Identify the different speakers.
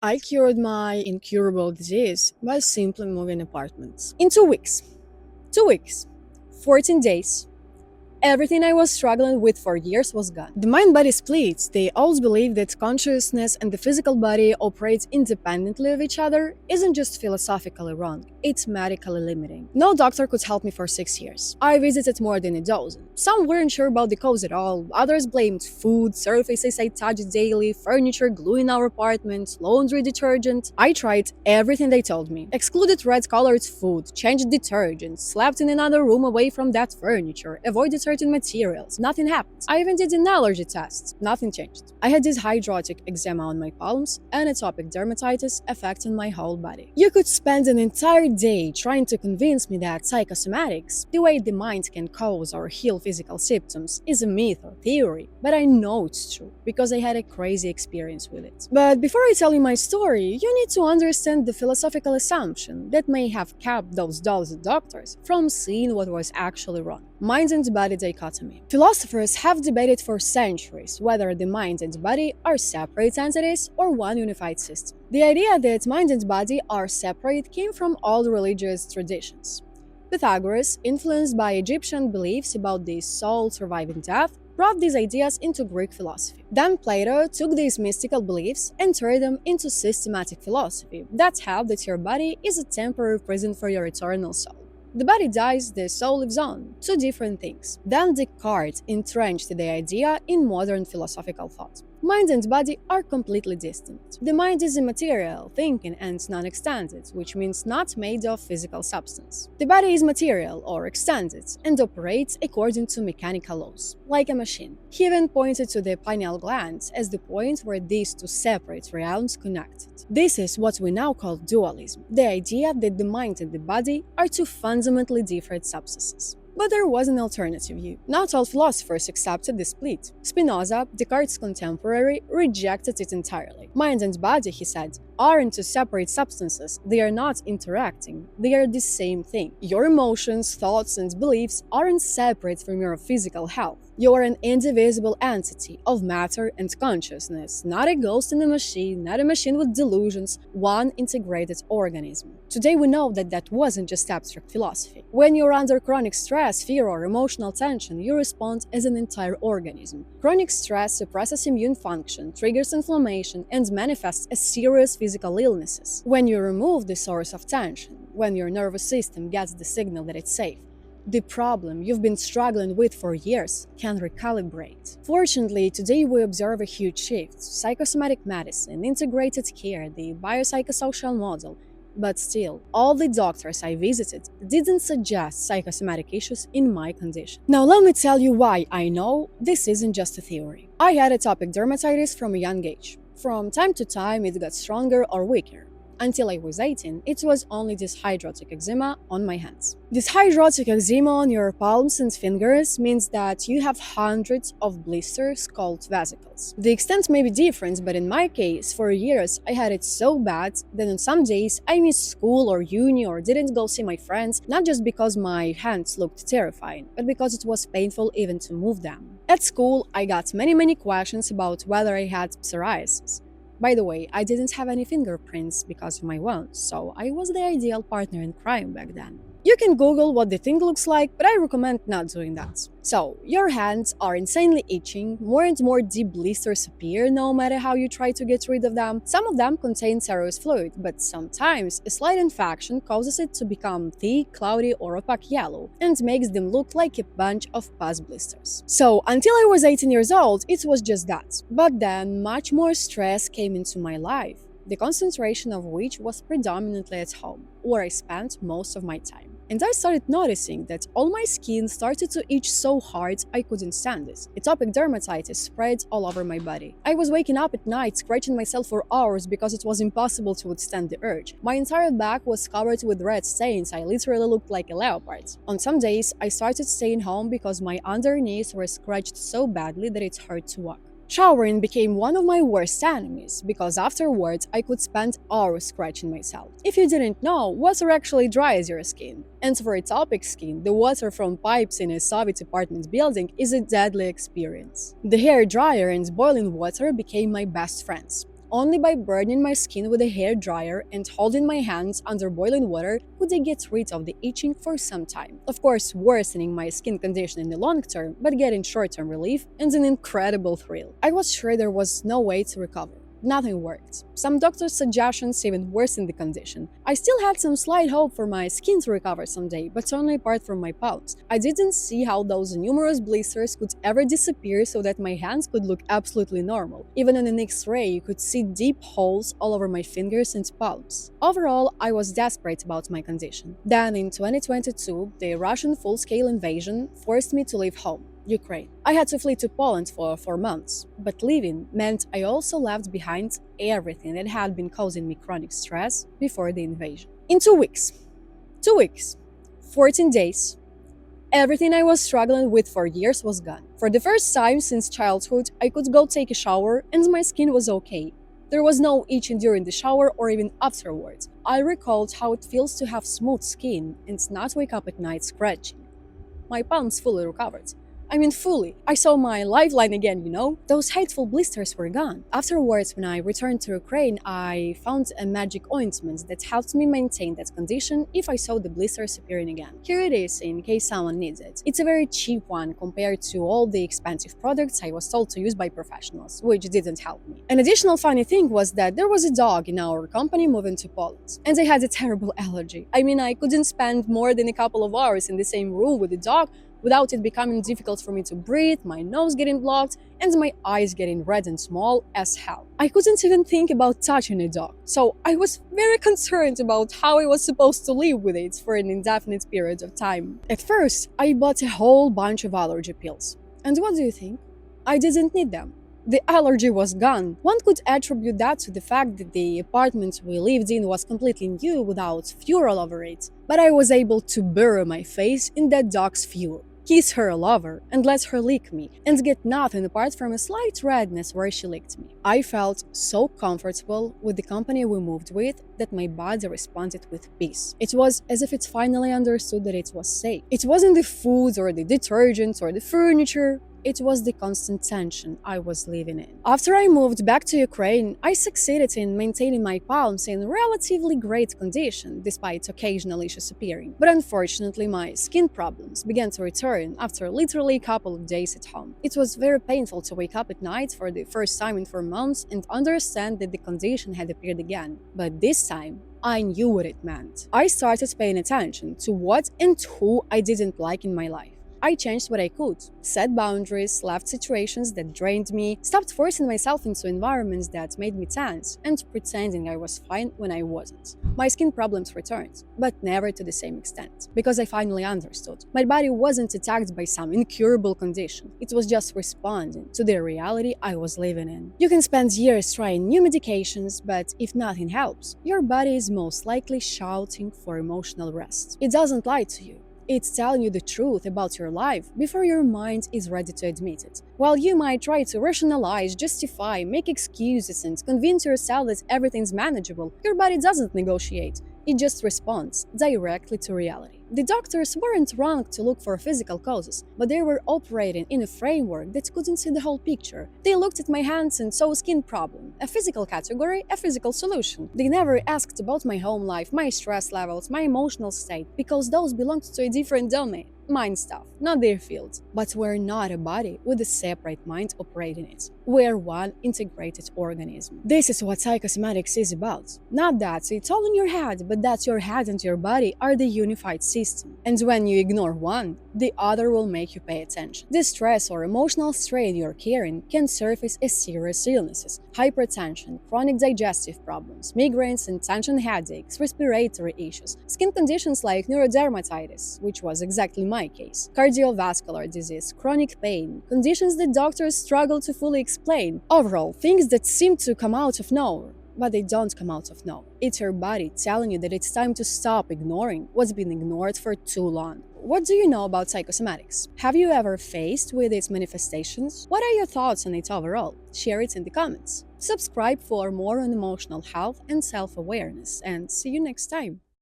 Speaker 1: I cured my incurable disease by simply moving apartments. In 2 weeks. 2 weeks. 14 days. Everything I was struggling with for years was gone. The mind-body splits. They always believe that consciousness and the physical body operate independently of each other isn't just philosophically wrong, it's medically limiting. No doctor could help me for 6 years. I visited more than a dozen. Some weren't sure about the cause at all, others blamed food, surfaces I touched daily, furniture, glue in our apartment, laundry detergent. I tried everything they told me. Excluded red-colored food, changed detergents, slept in another room away from that furniture, avoided certain materials. Nothing happened. I even did an allergy test. Nothing changed. I had dishydrotic eczema on my palms and atopic dermatitis affecting my whole body. You could spend an entire day trying to convince me that psychosomatics, the way the mind can cause or heal physical symptoms, is a myth or theory, but I know it's true because I had a crazy experience with it. But before I tell you my story, you need to understand the philosophical assumption that may have kept those dolls doctors from seeing what was actually wrong. Mind and body dichotomy. Philosophers have debated for centuries whether the mind and body are separate entities or one unified system. The idea that mind and body are separate came from all religious traditions. Pythagoras, influenced by Egyptian beliefs about the soul surviving death, brought these ideas into Greek philosophy. Then Plato took these mystical beliefs and turned them into systematic philosophy that held that your body is a temporary prison for your eternal soul. The body dies, the soul lives on. Two different things. Then Descartes entrenched the idea in modern philosophical thought. Mind and body are completely distinct. The mind is immaterial, thinking, and non-extended, which means not made of physical substance. The body is material, or extended, and operates according to mechanical laws, like a machine. He even pointed to the pineal gland as the point where these two separate realms connected. This is what we now call dualism, the idea that the mind and the body are two fundamentally different substances. But there was an alternative view. Not all philosophers accepted this split. Spinoza, Descartes' contemporary, rejected it entirely. Mind and body, he said, aren't two separate substances. They are not interacting. They are the same thing. Your emotions, thoughts, and beliefs aren't separate from your physical health. You are an indivisible entity of matter and consciousness, not a ghost in a machine, not a machine with delusions, one integrated organism. Today we know that that wasn't just abstract philosophy. When you're under chronic stress, fear, or emotional tension, you respond as an entire organism. Chronic stress suppresses immune function, triggers inflammation, and manifests as serious physical illnesses. When you remove the source of tension, when your nervous system gets the signal that it's safe, the problem you've been struggling with for years can recalibrate. Fortunately, today we observe a huge shift. Psychosomatic medicine, integrated care, the biopsychosocial model. But still, all the doctors I visited didn't suggest psychosomatic issues in my condition. Now let me tell you why I know this isn't just a theory. I had atopic dermatitis from a young age. From time to time it got stronger or weaker. Until I was 18, it was only dishydrotic eczema on my hands. Dishydrotic eczema on your palms and fingers means that you have hundreds of blisters called vesicles. The extent may be different, but in my case, for years I had it so bad that on some days I missed school or uni or didn't go see my friends, not just because my hands looked terrifying, but because it was painful even to move them. At school, I got many questions about whether I had psoriasis. By the way, I didn't have any fingerprints because of my wounds, so I was the ideal partner in crime back then. You can Google what the thing looks like, but I recommend not doing that. So, your hands are insanely itching, more and more deep blisters appear no matter how you try to get rid of them. Some of them contain serous fluid, but sometimes a slight infection causes it to become thick, cloudy, or opaque yellow, and makes them look like a bunch of pus blisters. So, until I was 18 years old, it was just that. But then, much more stress came into my life, the concentration of which was predominantly at home, where I spent most of my time. And I started noticing that all my skin started to itch so hard I couldn't stand it. Atopic dermatitis spread all over my body. I was waking up at night scratching myself for hours because it was impossible to withstand the urge. My entire back was covered with red stains. I literally looked like a leopard. On some days, I started staying home because my underknees were scratched so badly that it hurt to walk. Showering became one of my worst enemies, because afterwards I could spend hours scratching myself. If you didn't know, water actually dries your skin. And for atopic skin, the water from pipes in a Soviet apartment building is a deadly experience. The hair dryer and boiling water became my best friends. Only by burning my skin with a hair dryer and holding my hands under boiling water could I get rid of the itching for some time. Of course, worsening my skin condition in the long term, but getting short-term relief and an incredible thrill. I was sure there was no way to recover. Nothing worked. Some doctors' suggestions even worsened the condition. I still had some slight hope for my skin to recover someday, but only apart from my palms. I didn't see how those numerous blisters could ever disappear so that my hands could look absolutely normal. Even on an X-ray, you could see deep holes all over my fingers and palms. Overall, I was desperate about my condition. Then in 2022, the Russian full-scale invasion forced me to leave home. Ukraine. I had to flee to Poland for 4 months, but leaving meant I also left behind everything that had been causing me chronic stress before the invasion. In 2 weeks, 14 days, everything I was struggling with for years was gone. For the first time since childhood, I could go take a shower and my skin was okay. There was no itching during the shower or even afterwards. I recalled how it feels to have smooth skin and not wake up at night scratching. My palms fully recovered. I mean fully. I saw my lifeline again, you know? Those hateful blisters were gone. Afterwards, when I returned to Ukraine, I found a magic ointment that helped me maintain that condition if I saw the blisters appearing again. Here it is in case someone needs it. It's a very cheap one compared to all the expensive products I was told to use by professionals, which didn't help me. An additional funny thing was that there was a dog in our company moving to Poland, and I had a terrible allergy. I mean, I couldn't spend more than a couple of hours in the same room with the dog without it becoming difficult for me to breathe, my nose getting blocked, and my eyes getting red and small as hell. I couldn't even think about touching a dog, so I was very concerned about how I was supposed to live with it for an indefinite period of time. At first, I bought a whole bunch of allergy pills. And what do you think? I didn't need them. The allergy was gone. One could attribute that to the fact that the apartment we lived in was completely new without fur all over it. But I was able to bury my face in that dog's fur, kiss her all over, and let her lick me, and get nothing apart from a slight redness where she licked me. I felt so comfortable with the company we moved with that my body responded with peace. It was as if it finally understood that it was safe. It wasn't the food or the detergents or the furniture. It was the constant tension I was living in. After I moved back to Ukraine, I succeeded in maintaining my palms in relatively great condition, despite occasional issues appearing. But unfortunately, my skin problems began to return after literally a couple of days at home. It was very painful to wake up at night for the first time in 4 months and understand that the condition had appeared again. But this time, I knew what it meant. I started paying attention to what and who I didn't like in my life. I changed what I could, set boundaries, left situations that drained me, stopped forcing myself into environments that made me tense, and pretending I was fine when I wasn't. My skin problems returned, but never to the same extent, because I finally understood. My body wasn't attacked by some incurable condition, it was just responding to the reality I was living in. You can spend years trying new medications, but if nothing helps, your body is most likely shouting for emotional rest. It doesn't lie to you. It's telling you the truth about your life before your mind is ready to admit it. While you might try to rationalize, justify, make excuses, and convince yourself that everything's manageable, your body doesn't negotiate. It just responds directly to reality. The doctors weren't wrong to look for physical causes, but they were operating in a framework that couldn't see the whole picture. They looked at my hands and saw a skin problem, a physical category, a physical solution. They never asked about my home life, my stress levels, my emotional state, because those belonged to a different domain. Mind stuff, not their field. But we're not a body with a separate mind operating it. We're one integrated organism. This is what psychosomatics is about. Not that it's all in your head, but that your head and your body are the unified system. And when you ignore one, the other will make you pay attention. The stress or emotional strain you're carrying can surface as serious illnesses, hypertension, chronic digestive problems, migraines and tension headaches, respiratory issues, skin conditions like neurodermatitis, which was exactly my case, cardiovascular disease, chronic pain, conditions that doctors struggle to fully explain. Overall, things that seem to come out of nowhere, but they don't come out of nowhere. It's your body telling you that it's time to stop ignoring what's been ignored for too long. What do you know about psychosomatics? Have you ever faced with its manifestations? What are your thoughts on it overall? Share it in the comments. Subscribe for more on emotional health and self-awareness, and see you next time.